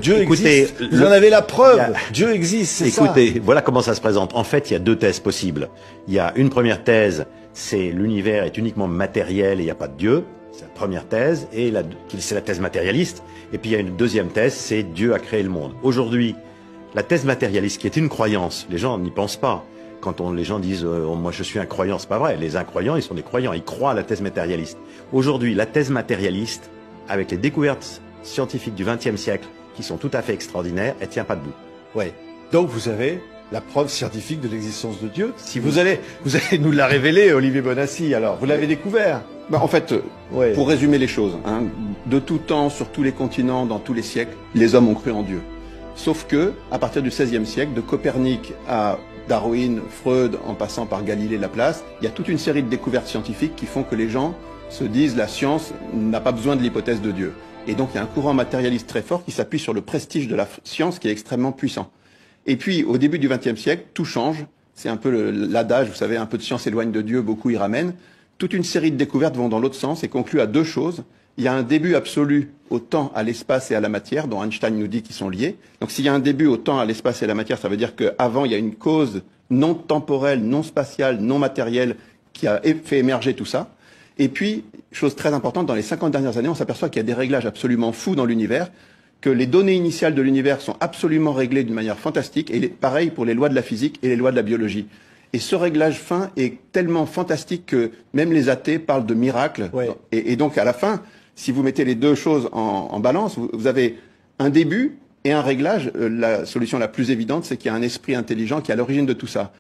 Dieu Écoutez, existe. Vous en avez la preuve. il y a- Dieu existe, c'est ça. Écoutez, voilà comment ça se présente. En fait, il y a deux thèses possibles. Il y a une première thèse, c'est l'univers est uniquement matériel et il n'y a pas de Dieu. C'est la première thèse, et c'est la thèse matérialiste. Et puis il y a une deuxième thèse, c'est Dieu a créé le monde. Aujourd'hui, la thèse matérialiste, qui est une croyance, les gens n'y pensent pas. Quand les gens disent moi je suis un croyant, c'est pas vrai. Les incroyants, ils sont des croyants, ils croient à la thèse matérialiste. Aujourd'hui, la thèse matérialiste, avec les découvertes scientifiques du XXe siècle, qui sont tout à fait extraordinaires, elle tient pas debout. Ouais. Donc vous avez la preuve scientifique de l'existence de Dieu. Si vous allez nous la révéler, Olivier Bonassi. Alors, vous l'avez découvert. En fait, Ouais. pour résumer les choses, de tout temps, sur tous les continents, dans tous les siècles, les hommes ont cru en Dieu. Sauf que, à partir du XVIe siècle, de Copernic à Darwin, Freud, en passant par Galilée, Laplace, il y a toute une série de découvertes scientifiques qui font que les gens se disent la science n'a pas besoin de l'hypothèse de Dieu. Et donc il y a un courant matérialiste très fort qui s'appuie sur le prestige de la science qui est extrêmement puissant. Et puis, au début du XXe siècle, tout change. C'est un peu l'adage, vous savez, un peu de science éloigne de Dieu, beaucoup y ramènent. Toute une série de découvertes vont dans l'autre sens et concluent à deux choses. Il y a un début absolu au temps, à l'espace et à la matière, dont Einstein nous dit qu'ils sont liés. Donc s'il y a un début au temps, à l'espace et à la matière, ça veut dire qu'avant, il y a une cause non temporelle, non spatiale, non matérielle qui a fait émerger tout ça. Et puis, chose très importante, dans les 50 dernières années, on s'aperçoit qu'il y a des réglages absolument fous dans l'univers, que les données initiales de l'univers sont absolument réglées d'une manière fantastique, et pareil pour les lois de la physique et les lois de la biologie. Et ce réglage fin est tellement fantastique que même les athées parlent de miracle. Ouais. Et donc, à la fin, si vous mettez les deux choses en balance, vous avez un début et un réglage. La solution la plus évidente, c'est qu'il y a un esprit intelligent qui est à l'origine de tout ça.